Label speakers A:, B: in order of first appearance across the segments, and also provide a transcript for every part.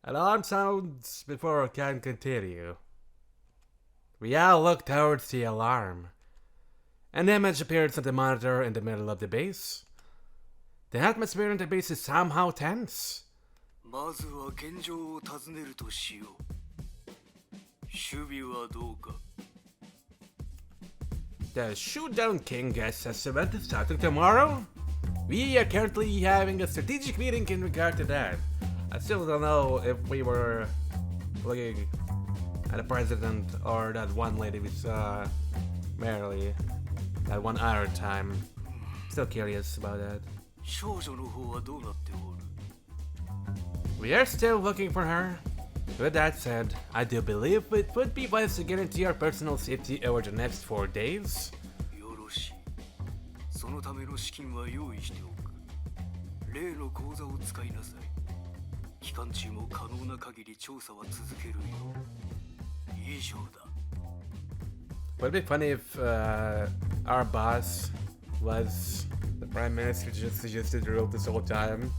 A: Alarm sounds before I can continue. We all look towards the alarm. An image appears on the monitor in the middle of the base. The atmosphere in the base is somehow tense.
B: まずは現状を尋ねるとしよう。守備はどうか。
A: The Showdown King guest event is starting tomorrow. We are currently having a strategic meeting in regard to that. I still don't know if we were looking at the president or that one lady we saw merely that one hour time. Still curious about that.
B: 少女の方はどうなっておる？
A: We are still looking for her. With that said, I do believe it would be wise to guarantee our personal safety over the next 4 days.
B: よろしい。そのための資金は用意しておく。例の口座を使いなさい。期間中も可能な限り調査は続けるよ。以上だ。
A: Would it be funny if our boss was the prime minister just suggested to rule this whole time?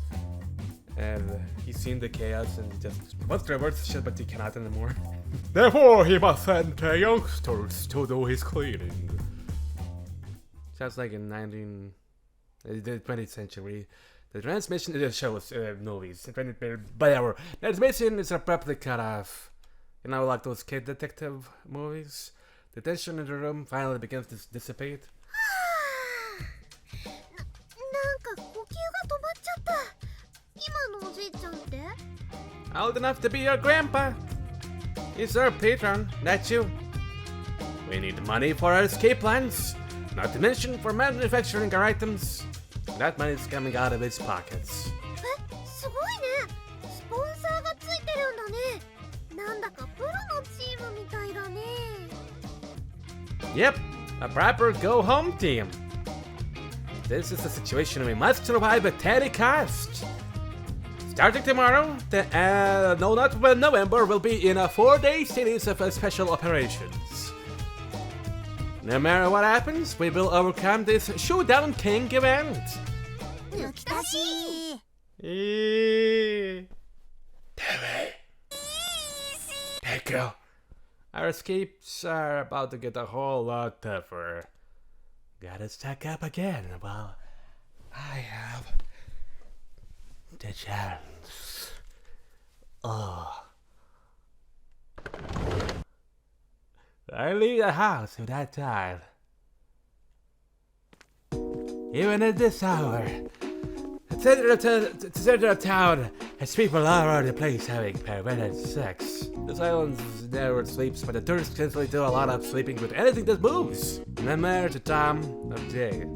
A: And he's seen the chaos and just wants to reverse the shit, but he cannot anymore. Therefore, he must send youngsters to do his cleaning. Sounds like in the 20th century. The transmission of the shows, movies, whatever. Transmission is abruptly cut off. You know, like those kid detective movies? The tension in the room finally begins to dissipate.
C: なんか呼吸が止まっちゃった。今のおじいちゃんって？
A: Old enough to be your grandpa. He's our patron, not you. We need money for our escape plans, not to mention for manufacturing our items. That money is coming out of his pockets.
C: え、すごいね。スポンサーがついてるんだね。なんだかプロのチームみたいだね。
A: Yep, a proper go-home team. This is a situation we must survive at any cost. Starting tomorrow, November will be in a 4-day series of special operations. No matter what happens, we will overcome this Showdown King event.
C: Nukitashi!
A: Hey girl, our escapes are about to get a whole lot tougher. Gotta stack up again while I have the chance. Oh. I leave the house at that time. Even at this hour, the center of town has people all over the place having perverted sex. The silence never sleeps, but the tourists constantly do a lot of sleeping with anything that moves, no matter the time of day.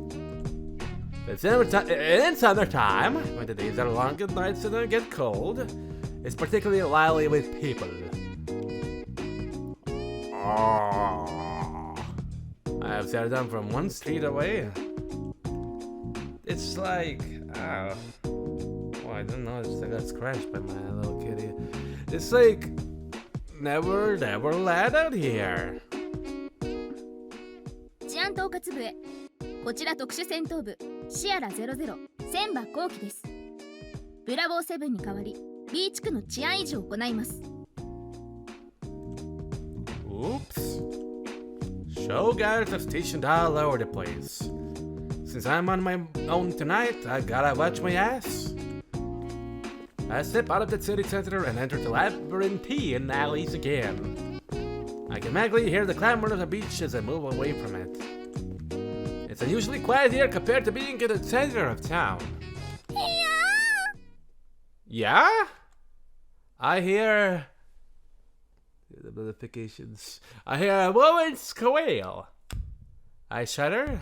A: In summertime, when the days are long and nights get cold, it's particularly lively with people. Oh. I have sat down from one street away. It's like, I don't know, I got scratched by my little kitty. It's like, never land out here.
D: 治安統括部へ。こちら特殊戦闘部シアラ00千葉後期です。ブラボー7に代わり B 地区の治安維持を行います。
A: Oops. Show guards are stationed all over the place. Since I'm on my own tonight, I gotta watch my ass. I step out of the city center and enter the labyrinthine alleys again. I can magically hear the clamor of the beach as I move away from it. It's unusually quiet here compared to being in the center of town. Yeah? I hear the notifications. I hear a woman's squeal. I shudder.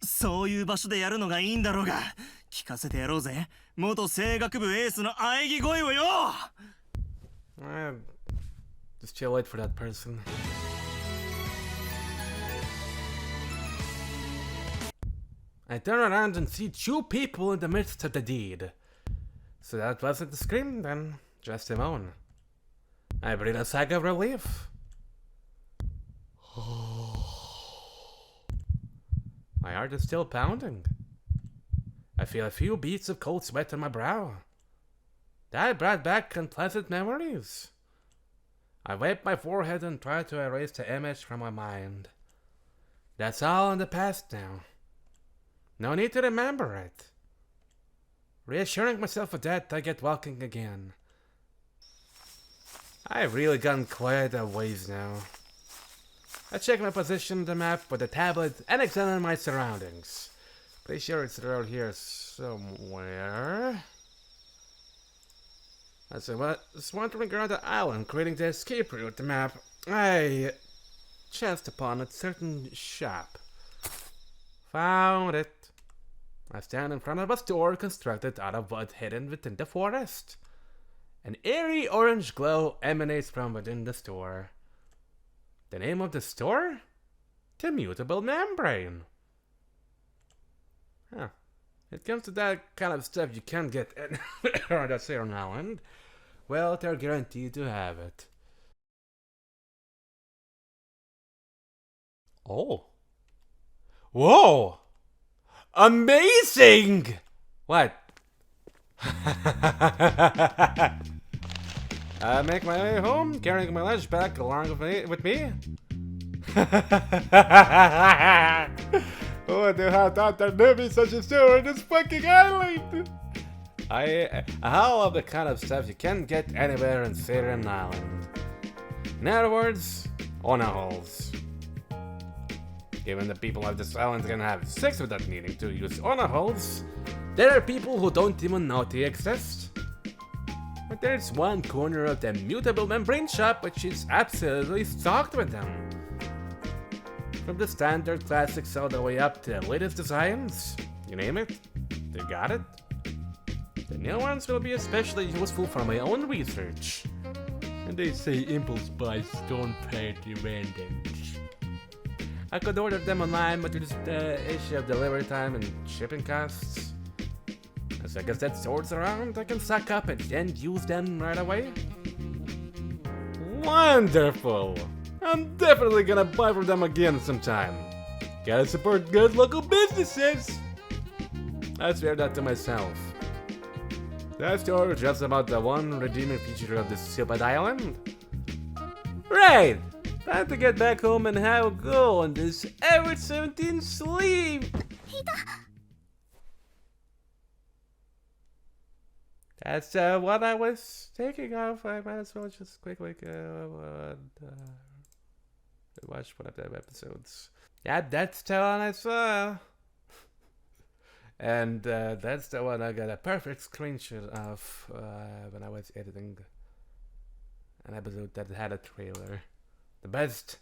E: そういう場所でやるのがいいんだろうが、聞かせてやろうぜ。元声楽部エースの喘ぎ声をよ。
A: Just chill, wait for that person. I turn around and see 2 people in the midst of the deed. So that wasn't a scream, then just a moan. I breathe a sigh of relief. My heart is still pounding. I feel a few beads of cold sweat on my brow. That brought back unpleasant memories. I wipe my forehead and try to erase the image from my mind. That's all in the past now. No need to remember it. Reassuring myself of that, I get walking again. I've really gotten quite a ways now. I check my position on the map with the tablet and examine my surroundings. Pretty sure it's around here somewhere. As I was wandering around the island, creating the escape route, the map, I chanced upon a certain shop. Found it. I stand in front of a store constructed out of wood hidden within the forest. An eerie orange glow emanates from within the store. The name of the store? The Mutable Membrane. Huh. It comes to that kind of stuff you can't get on that certain island. Well, they're guaranteed to have it. Oh. Whoa! Amazing! What? I make my way home, carrying my lunch bag along with me. Oh, I do have thought there'd never be such a store in this fucking island. All of the kind of stuff you can't get anywhere in Syrian Island. In other words, honor holes. Given the people of this island can have sex without needing to use honor holes, there are people who don't even know they exist. But there's one corner of the Mutable Membrane shop which is absolutely stocked with them. From the standard classics all the way up to the latest designs, you name it, they got it. The new ones will be especially useful for my own research. And they say impulse buys don't pay dividends. I could order them online, but there's the issue of delivery time and shipping costs. As I guess that sorts around, I can stock up and then use them right away. Wonderful! I'm definitely gonna buy from them again sometime. Gotta support good local businesses! I swear that to myself. That store is just about the one redeeming feature of this stupid island. Right! Time to get back home and have a go on this ever-17 sleep! That's what I was taking off. I might as well just quickly watch one of the episodes. Yeah, that's the one I saw. And that's the one I got a perfect screenshot of when I was editing an episode that had a trailer. The best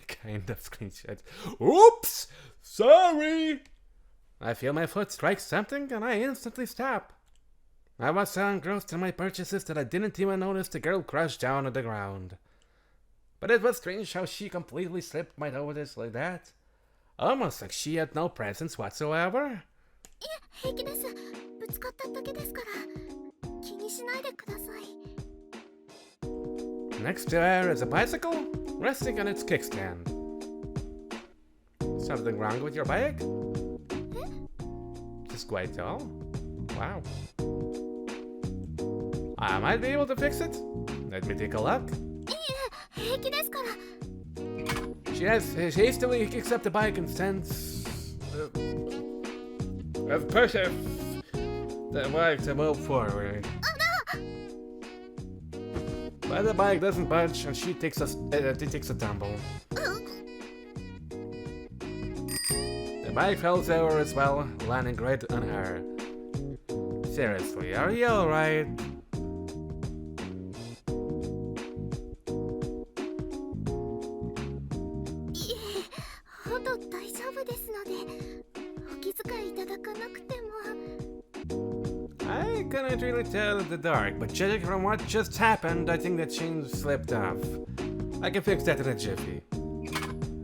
A: kind of screenshot. Oops! Sorry! I feel my foot strike something and I instantly stop. I was so engrossed in my purchases that I didn't even notice the girl crash down on the ground. But it was strange how she completely slipped my notice like that. Almost like she had no presence whatsoever. Next to her is a bicycle, resting on its kickstand. Something wrong with your bike? Just quite tall. Wow. I might be able to fix it. Let me take a look. She hastily kicks up the bike and sends pushes the bike to move forward. But the bike doesn't budge and she takes a tumble. The bike falls over as well, landing right on her. Seriously, are you alright? I couldn't really tell in the dark, but judging from what just happened, I think the chain slipped off. I can fix that in a jiffy.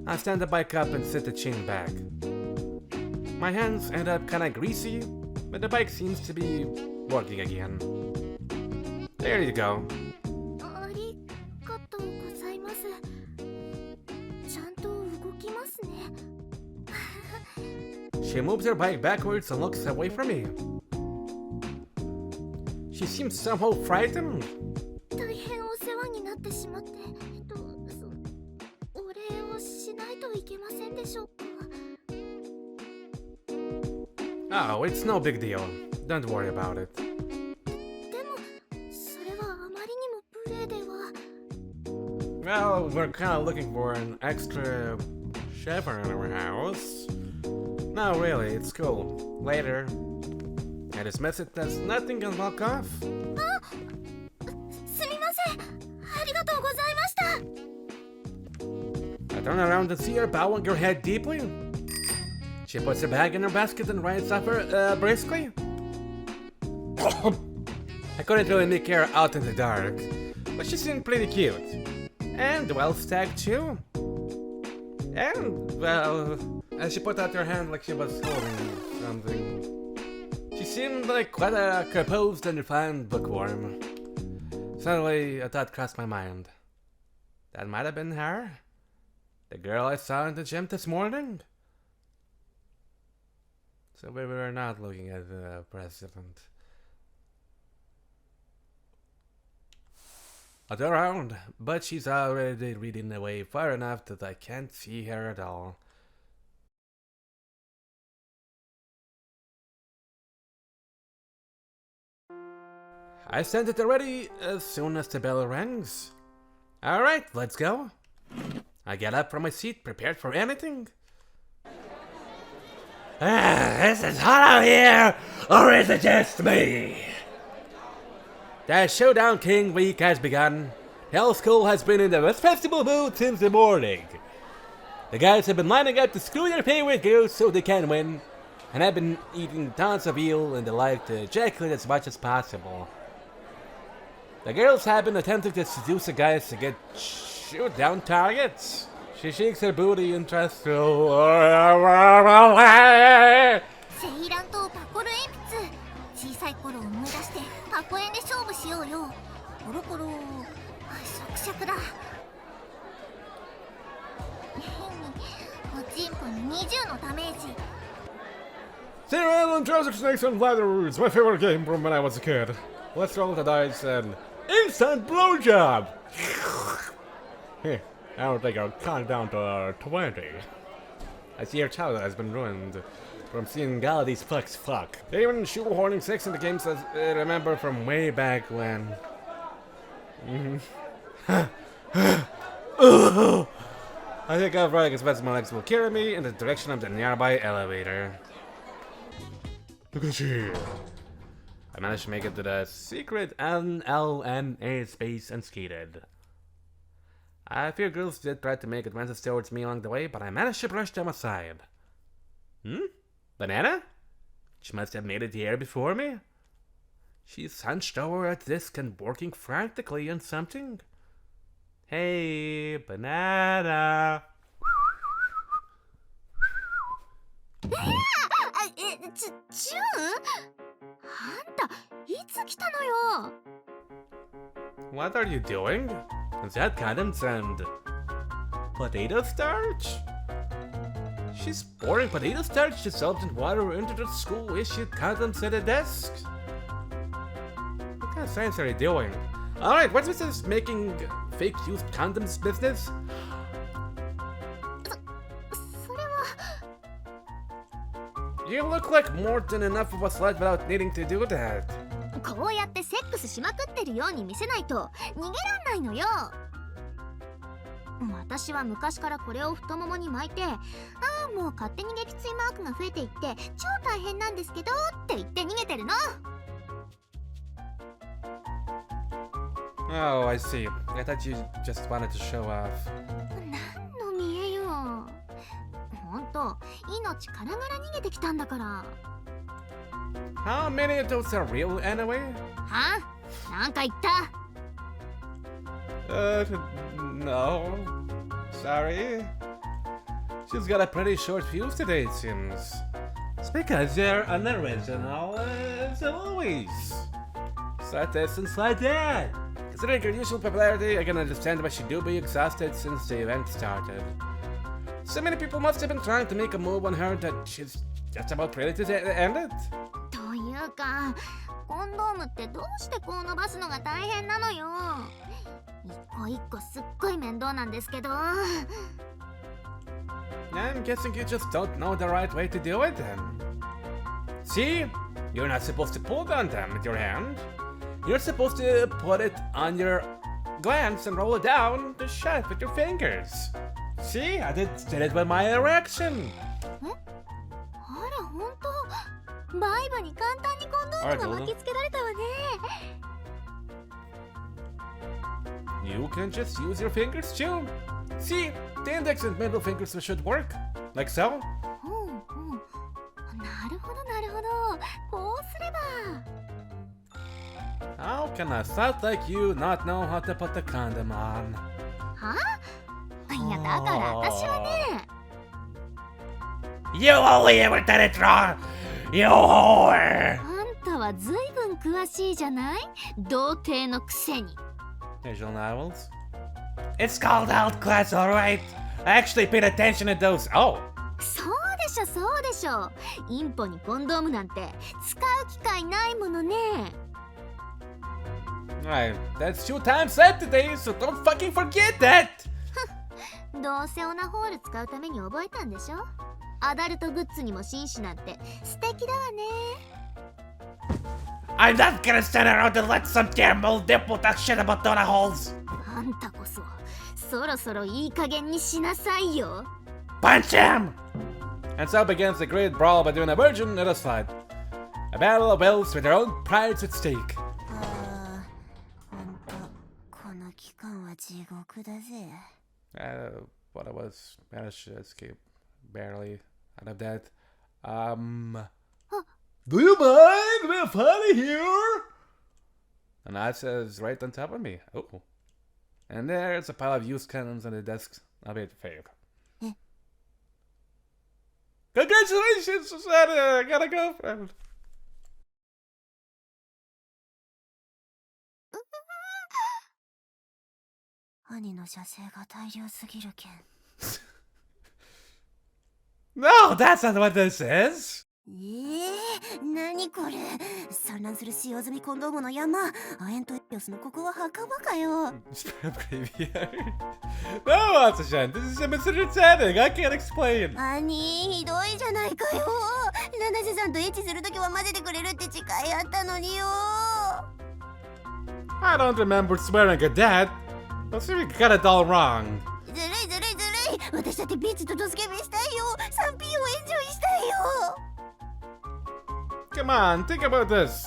A: I stand the bike up and set the chain back. My hands end up kinda greasy, but the bike seems to be working again. There you go. She moves her bike backwards and looks away from me. She seems somehow frightened.
C: 大変お世話になってしまって、お礼をしないといけませんでしょうか。
A: Oh, it's no big deal. Don't worry about it.
C: でも、それはあまりにも無礼では。
A: Well, we're kind of looking for an extra chef in our house. No, really, it's cool. Later. I dismiss it as nothing and walk off.
C: すみません。ありがとうございました。
A: I turn around and see her bowing her head deeply. She puts her bag in her basket and rides up her briskly. I couldn't really make her out in the dark, but she seemed pretty cute. And well stacked too. And, well, as she put out her hand like she was holding something, she seemed like quite a composed and refined bookworm. Suddenly, a thought crossed my mind. That might have been her. The girl I saw in the gym this morning. So we were not looking at the president. I turn around, but she's already reading away far enough that I can't see her at all. I sent it already as soon as the bell rings. Alright, let's go. I get up from my seat, prepared for anything. This is hot out here, or is it just me? The Showdown King week has begun. Hell School has been in the festival mood since the morning. The guys have been lining up to screw their favorite girls so they can win, and I've been eating tons of eel and the like to ejaculate as much as possible. The girls have been attempting to seduce the guys to get shoot down targets. She shakes her booty and tries to...
C: セイランとパコル鉛筆。小さい頃を思い出してパコ円で勝負しようよ。コロコロ、シャクシャクだ。おちんぽに20のダメージ。
A: Cereal and Trouser Snakes and Ladders, my favorite game from when I was a kid. Let's roll the dice and... Instant blowjob! I don't think I'll count down to 20. I see your childhood has been ruined from seeing Galady's fucks fuck. Even shoehorning sex in the games I remember from way back when. I think I'll run as fast as my legs will carry me in the direction of the nearby elevator. Nukitashi. I managed to make it to the secret LLNA space unscathed. A few girls did try to make advances towards me along the way, but I managed to brush them aside. Banana? She must have made it here before me. She's hunched over at this and working frantically on something. Hey, Banana!
C: ジュン？あんた、いつ来たのよ。
A: What are you doing? Is that condoms and potato starch? She's pouring potato starch dissolved in water into the school-issued condoms at a desk. What kind of science are you doing? Alright, what's this making fake used condoms business?
C: それは。
A: You look like more than enough of a slut without needing to do that.
C: こうやってセックスしまくってるように見せないと逃げらんないのよ。私は昔からこれを太ももに巻いて、もう勝手に撃墜マークが増えていって超大変なんですけどって言って逃げてるの。
A: Oh, I see. I thought you just wanted to show off.
C: 何の見えよ。ほんと、命からがら逃げてきたんだから。
A: How many of those are real anyway?
C: は？なんか言った？
A: No. Sorry. She's got a pretty short fuse today, it seems. It's because they're unoriginal, as always. Like this and like that. Considering her usual popularity, I can understand why she do be exhausted since the event started. So many people must have been trying to make a move on her that she's just about ready to end it.
C: というかコンドームってどうしてこう伸ばすのが大変なのよ。一個一個すっごい面倒なんですけど。
A: I'm guessing you just don't know the right way to do it then. See? You're not supposed to pull down them with your hand. You're supposed to put it on your glands and roll it down the shaft with your fingers. See? I did it with my erection.
C: あらほんとバイバに簡単にコンドームが巻きつけられたわね。
A: You can just use your fingers too. See? The index and middle fingers should work. Like so.
C: なるほどなるほど。こうすれば。
A: How can a slut like you not know how to put the condom on?
C: いやだから私はね。
A: You only ever did it wrong! You whore!
C: あんたはずいぶん詳しいじゃない？童貞のくせに。
A: Visual novels? It's called outclass, alright? I actually paid attention to those. Oh!
C: そうでしょそうでしょ。インポにコンドームなんて使う機会ないものね。
A: Right, that's 2 times said today, so don't fucking forget that!
C: どうせオナホール使うために覚えたんでしょ。アダルトグッズにも紳士なんて素敵だわね。
A: I'm not gonna stand around and let some damn old nipple talk shit about donut holes!
C: あんたこそそろそろいい加減にしなさいよ。
A: Punch him! And so begins the great brawl between a virgin and a slut. A battle of wills with their own prides at stake.
C: ほんとこの期間は地獄だぜ。
A: But I managed to escape barely out of that. Do you mind? We're funny here! And Ice is right on top of me. Oh. And there's a pile of used condoms on the desk. I'll be fake. Congratulations, Susanna! I got a girlfriend.
C: 兄の射精が大量すぎるけん。
A: No, that's not what this is!
C: 何これ。散乱する使用済みコンドームの山。アエントエピオスのここは墓場かよ。
A: No, Atsuchan, this is a misunderstanding. I can't explain.
C: 兄ひどいじゃないかよ。七瀬さんとエッチするときは混ぜてくれるって誓いあったのによ。
A: I don't remember swearing at that. Let's see if we got it all wrong.
C: ずるいずるいずるい。私だってビーチとドスケベしたいよ。3P をエンジョイしたいよ。
A: Come on, think about this.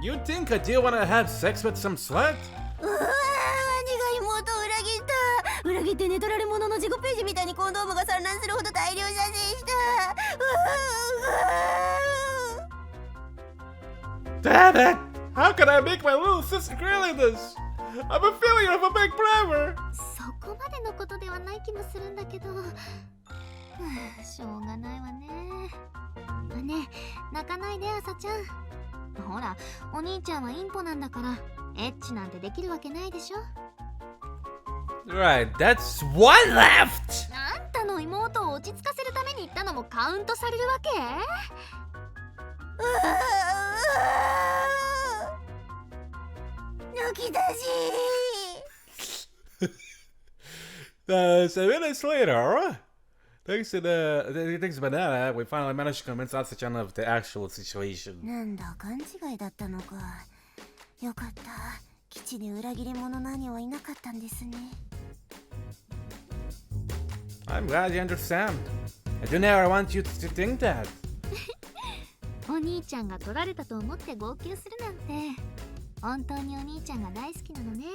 A: You think I do want to have sex with some slut?
C: うわー、兄が妹を裏切った。裏切って寝取られ者の自己ページみたいにコンドームが散乱するほど大量射精した。
A: Damn it! How can I make my little sister clearly this? I'm a failure of a big forever!
C: そこまでのことではない気もするんだけど。しょうがないわね。ねえ、泣かないであさちゃん。ほら、お兄ちゃんはインポなんだからエッチなんてできるわけないでしょ。
A: Right, that's one left!
C: あんたの妹を落ち着かせるために言ったのもカウントされるわけ？抜き出し
A: So minutes later, thanks to Banana, we finally managed to convince Atsuchan of the actual situation.
C: なんだ勘違いだったのか。よかった。基地に裏切り者何はいなかったんですね。
A: I'm glad you understand. I do never want you to think that.
C: お兄ちゃんが取られたと思って号泣するなんて本当にお兄ちゃんが大好きなのね。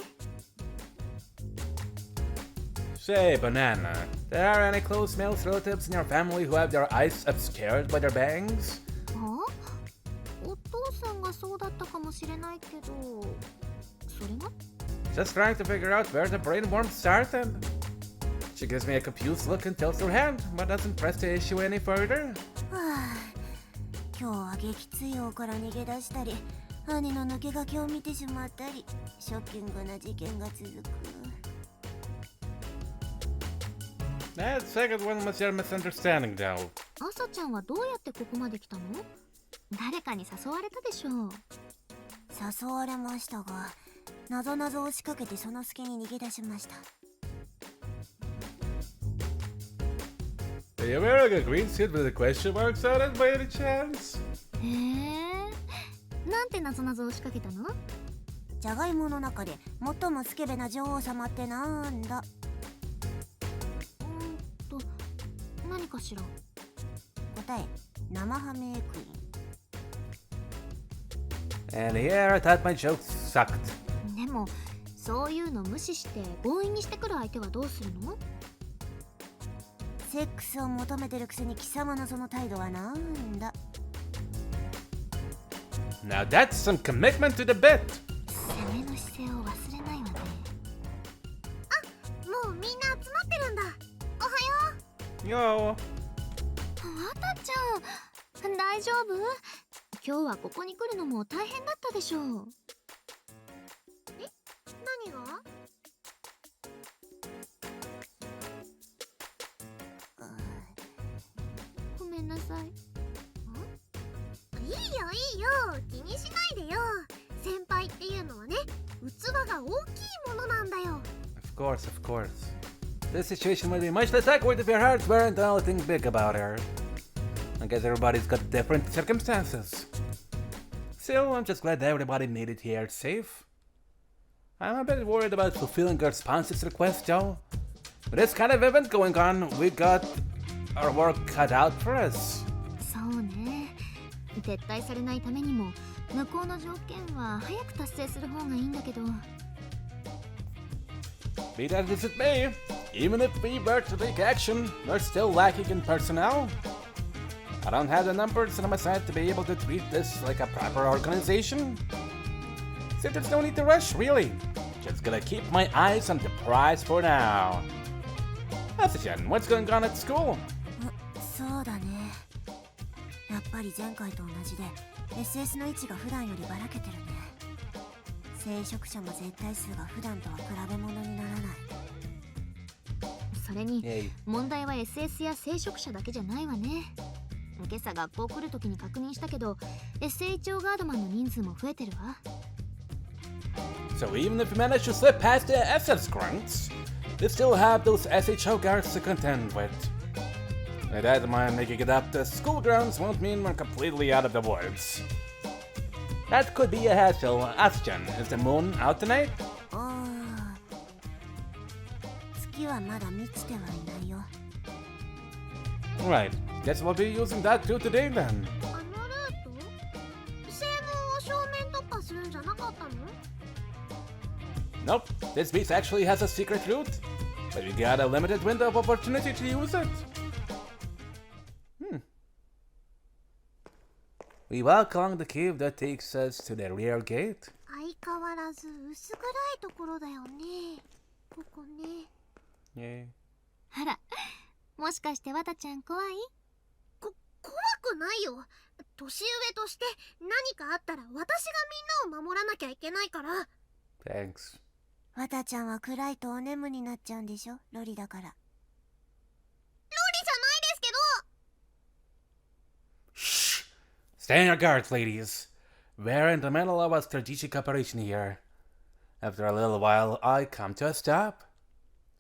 A: Say, Banana, there are any close male relatives in your family who have their eyes obscured by their bangs?
C: お父さんがそうだったかもしれないけど、それが
A: Just trying to figure out where the brain worm started. She gives me a confused look and tilts her hand, but doesn't press the issue any further.
C: 今日は撃墜王から逃げ出したり、兄の抜け駆けを見てしまったり、ショッキングな事件が続く。
A: That second one was your misunderstanding, though.
C: 朝ちゃんはどうやってここまで来たの？誰かに誘われたでしょう。
F: 誘われましたが、なぞなぞを仕掛けてその隙に逃げ出しました。
A: Are you wearing a green suit with the question marks on it by any chance?
C: へえ。なんてなぞなぞを仕掛けたの？
F: じゃがいもの中で最もスケベな女王様ってなんだ？
C: 何かしら。
F: 答え、生ハムエクイン。
A: And here I thought my joke sucked.
C: でもそういうの無視して強引にしてくる相手はどうするの？
F: セックスを求めてるくせに貴様のその態度はなんだ？
A: Now that's some commitment to the bit.
C: 攻めの姿勢を忘れないわね。あ、もうみんな集まってるんだ。おはよう。
A: Yo.
C: わたちゃん、大丈夫？今日はここに来るのも大変だったでしょう。え、何が？ごめんなさい。いいよいいよ、気にしないでよ。先輩っていうのはね、器が大きいものなんだよ。
A: Of course, of course. This situation would be much less awkward if your hearts weren't anything big about her. I guess everybody's got different circumstances. Still, I'm just glad that everybody made it here safe. I'm a bit worried about fulfilling our sponsor's request, though. With this kind of event going on, we got our work cut out for us.
C: そうね。撤退されないためにも向こうの条件は早く達成する方がいいんだけど。
A: Be that as it may, even if we were to take action, we're still lacking in personnel. I don't have the numbers on my side to be able to treat this like a proper organization. So there's no need to rush, really. Just gonna keep my eyes on the prize for now. Asa-chan, what's going on at school?
F: そうだね。やっぱり前回と同じで SS の位置が普段よりばらけてるね。聖職者も絶対数が普段とは比べ物にならない。
C: それに
A: Hey.
C: 問題は SS や聖職者だけじゃないわね。今朝学校来るときに確認したけど SHO ガードマンの人数も増えてるわ。
A: So even if we manage to slip past the SS grunts, we still have those SHO guards to contend with. And that man making it up to school grounds won't mean we're completely out of the woods. That could be a hassle. Asa-chan, is the moon out tonight?
F: おー、月はまだ満ちてはいないよ。
A: Right. Guess we'll be using that too today then.
C: あのルート？正門を正面突破するんじゃなかったの？
A: Nope. This beast actually has a secret route, but we got a limited window of opportunity to use it. We walk along the cave that takes us to the rear gate.
C: 相変わらず薄暗いところだよね。ここね。
A: Yay.
C: あら、もしかしてわたちゃん怖い？怖くないよ。年上として何かあったら私がみんなを守らなきゃいけないから。ロリ
A: Thanks.
F: わたちゃんは暗いとお眠になっちゃうんでしょ、ロリだから。
C: じゃないですけど。
A: Shh! Stay on your guards, ladies. We're in the middle of a strategic operation here. After a little while, I come to a stop.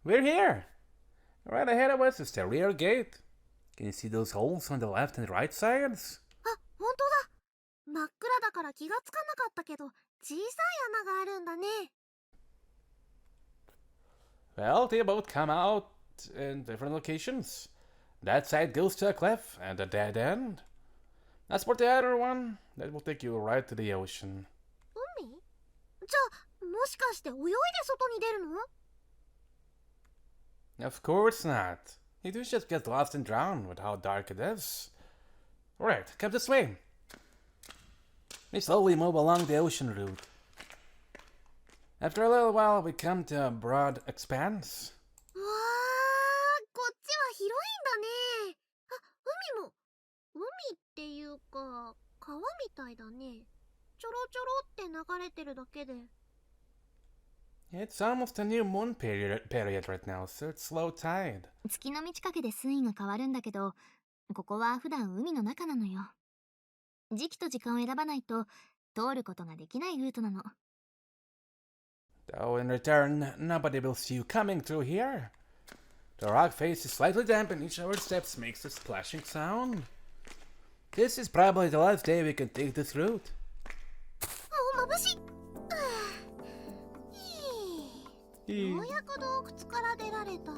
A: We're here. Right ahead of us is the rear gate. Can you see those holes on the left and right sides?
C: あ、本当だ。真っ暗だから気がつかなかったけど、小さい穴があるんだね。
A: Well, they both come out in different locations. That side goes to a cliff and a dead end. As for the other one, that will take you right to the ocean.
C: 海？じゃあ、もしかして泳いで外に出るの？
A: Of course not. You do just get lost and drown with how dark it is. Alright, come this way. We slowly move along the ocean route. After a little while, we come to a broad expanse.
C: わー、こっちは広いんだね。あ、海も。海っていうか、川みたいだね。ちょろちょろって流れてるだけで。
A: It's almost a new moon period right now, so it's low tide.
C: 月の満ち欠けで水位が変わるんだけど、ここは普段海の中なのよ。時期と時間を選ばないと通ることができないルートなの。
A: Though in return, nobody will see you coming through here. The rock face is slightly damp and each of our steps makes a splashing sound. This is probably the last day we can take this route.
F: お眩しい。ようやく洞窟から出られた。あ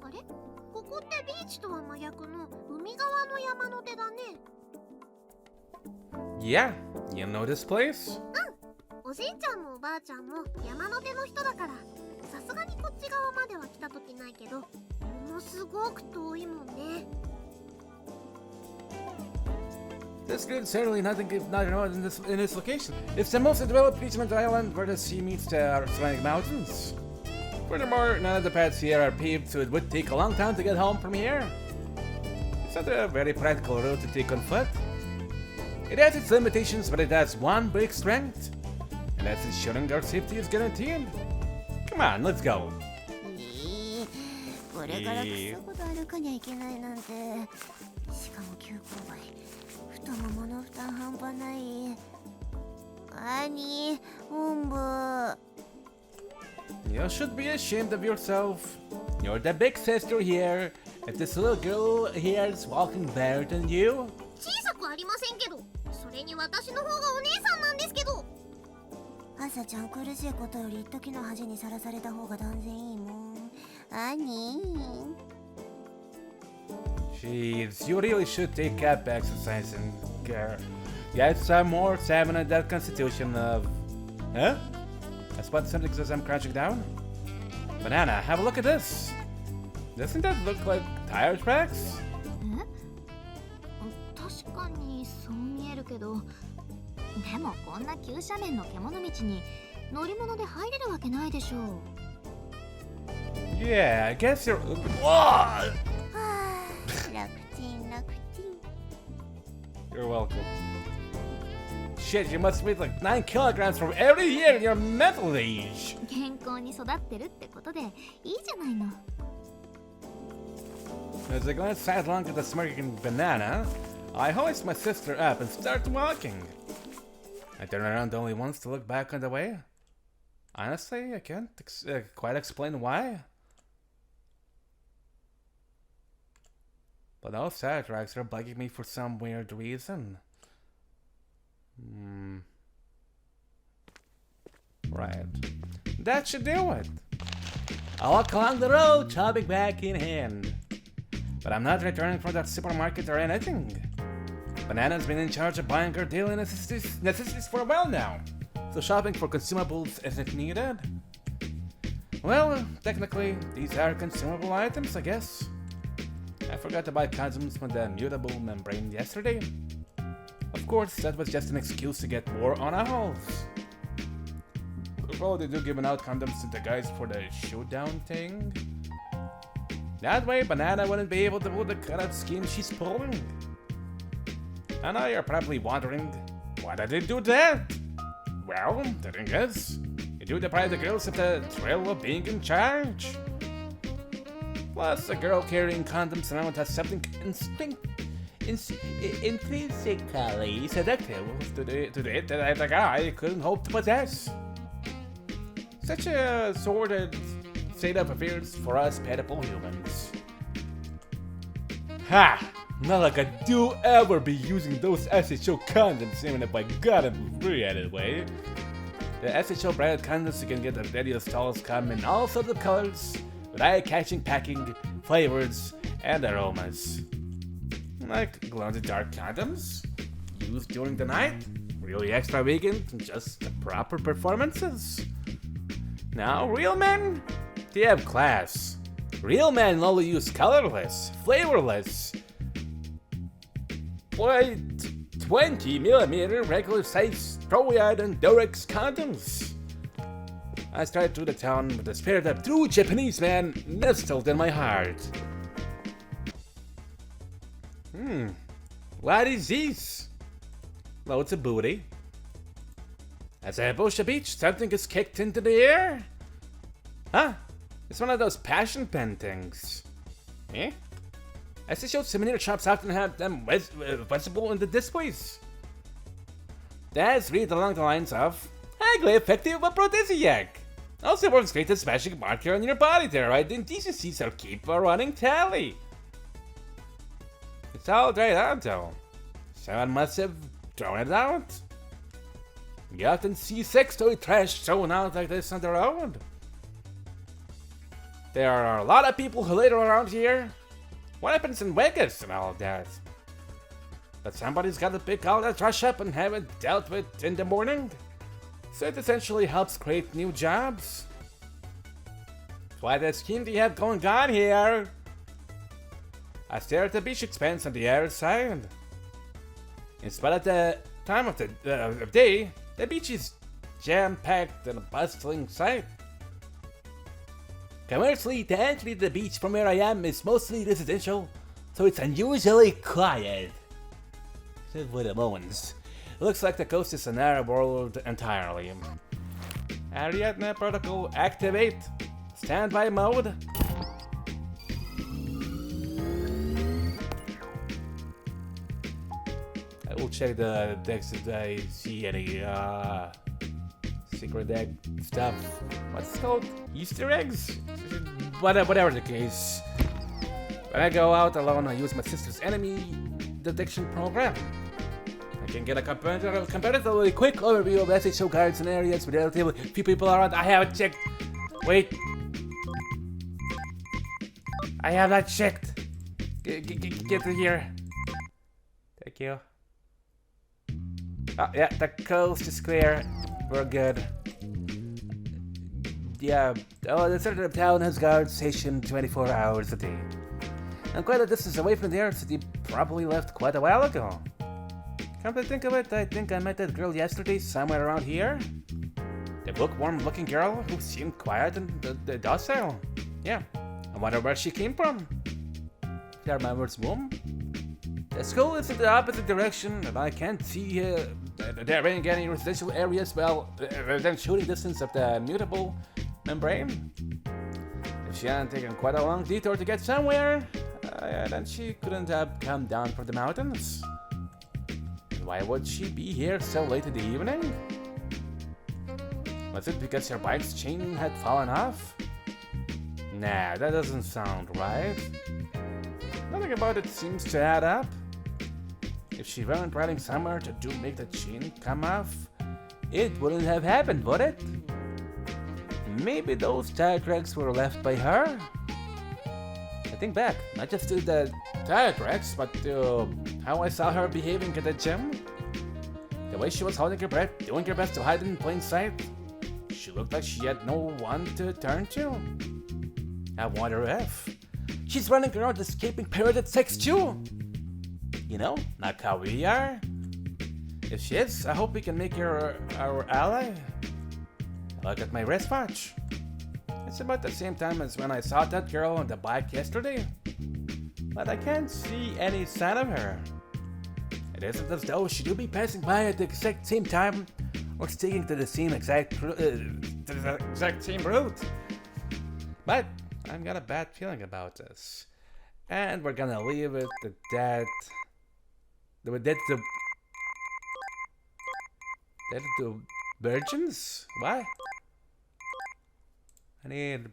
F: れ？ここってビーチとは真逆の海側の山の手だね。
A: Yeah, you know this place?
F: おじいちゃんもおばあちゃんも山の手の人だから、さすがにこっち側までは来た時ないけど、ものすごく遠いもんね。
A: This route is certainly nothing if not known in this location. It's the most developed region of the island where the sea meets the surrounding mountains. Furthermore, none of the paths here are paved, so it would take a long time to get home from here. It's not a very practical route to take on foot. It has its limitations, but it has one big strength, and that's ensuring our safety is guaranteed. Come on, let's go.
F: これからクソほど歩かにゃいけないなんて。しかも急勾配。太ももの負担半端ない。兄、本部。
A: You should be ashamed of yourself. You're the big sister here, and this little girl here is walking better than you.
F: 小さくありませんけど、それに私の方がお姉さんなんですけど。朝ちゃん苦しいことより一時の恥にさらされた方が断然いいもん。兄。
A: Jeez, you really should take up exercising. Get some more salmon and that constitution of... Huh? I spot something as I'm crouching down. Banana, have a look at this. Doesn't that look like tire tracks?
C: 確かにそう見えるけど、でもこんな急斜面の獣道に乗り物で入れるわけないでしょう。
A: Yeah, I guess you're... Whoa!
F: 楽ちん楽ちん。
A: You're welcome. Shit, you must weigh like 9 kilograms from every year in your mental age.
C: 健康に育ってるってことでいいじゃないの。
A: As I glance sidelong at the smirking banana, I hoist my sister up and start walking. I turn around only once to look back on the way. Honestly, I can't quite explain why. But those tire tracks are bugging me for some weird reason. Right. That should do it. I walk along the road, chopping back in hand. But I'm not returning from that supermarket or anything. Banana's been in charge of buying our daily necessities for a while now, so shopping for consumables isn't needed. Well, technically, these are consumable items, I guess. I forgot to buy condoms from the mutable membrane yesterday. Of course, that was just an excuse to get more on our hauls. Well, they do giving out condoms to the guys for the showdown thing. That way, Banana wouldn't be able to pull the cutout scheme she's pulling. I know you're probably wondering, why did they do that? Well, the thing is, you do deprive the girls of the thrill of being in charge. Plus, a girl carrying condoms around has something intrinsically seductive to it that a guy couldn't hope to possess. Such a sordid state of affairs for us pitiful humans. Ha! Not like I do ever be using those SHO condoms even if I got them for free anyway. The SHO branded condoms you can get at radio stalls come in all sorts of colors, with eye-catching packing, flavors, and aromas. Like glow-in-the-dark condoms, used during the night, really extravagant, and just the proper performances. Now, real men, they have class. Real men only use colorless, flavorless, 20mm regular size Troyad and Durex condoms. I stride through the town with the spirit of true Japanese man nestled in my heart. What is this? Loads of booty. As I approach the beach, something is kicked into the air. Huh? It's one of those passion pen things. Eh? As it shows, souvenir shops often have them visible in the displays. That's read along the lines of highly effective aphrodisiac. Also works great as magic marker on your body there, right? Then decencies will keep a running tally. It's all dried out though. Someone must have thrown it out. You often see sex toy trash thrown out like this on the road. There are a lot of people who litter around here. What happens in Vegas and all of that? But somebody's got to pick all that trash up and have it dealt with in the morning. So it essentially helps create new jobs. What a scheme do you have going on here? I stare at the beach expanse on the other side. In spite of the time of the day, the beach is jam-packed and a bustling sight. Conversely, the entry to the beach from where I am is mostly residential, so it's unusually quiet. Except for the moments. Looks like the coast is another world entirely. Ariadne protocol activate. Standby mode. I will check the decks if I see any secret egg stuff. What's it called? Easter eggs? Whatever the case. When I go out alone, I use my sister's enemy detection program. I can get a comparatively quick overview of SHO guards and areas with relatively few people around. I haven't checked. Wait. I have not checked. Get to here. Thank you. Oh, yeah, the coast is clear. We're good. Yeah, the center of town has guards stationed 24 hours a day. I'm quite a distance away from there, so they probably left quite a while ago. Come to think of it, I think I met that girl yesterday somewhere around here. The bookworm-looking girl who seemed quiet and docile. Yeah, I wonder where she came from. If I remember its womb. The school is in the opposite direction, and I can't see there being any residential areas within shooting distance of the mutable membrane. If she hadn't taken quite a long detour to get somewhere, then she couldn't have come down from the mountains. Why would she be here so late in the evening? Was it because her bike's chain had fallen off? Nah, that doesn't sound right. Nothing about it seems to add up. If she weren't riding somewhere to make the chain come off, it wouldn't have happened, would it? Maybe those tire tracks were left by her? I think back, not just to the tire tracks, but to how I saw her behaving at the gym. The way she was holding her breath, doing her best to hide in plain sight. She looked like she had no one to turn to. I wonder if she's running around escaping pirated sex too. You know, like how we are. If she is, I hope we can make her our ally. Look at my wristwatch. It's about the same time as when I saw that girl on the bike yesterday. But I can't see any sign of her. It isn't as though she do be passing by at the exact same time or sticking to the same exact same route. But I've got a bad feeling about this. And we're gonna leave it at that. That's the virgins? Why? I need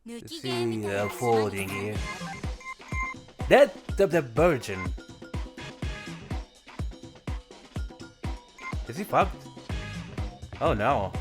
A: to see the folding here. That's the virgin. Is he fucked? Oh no.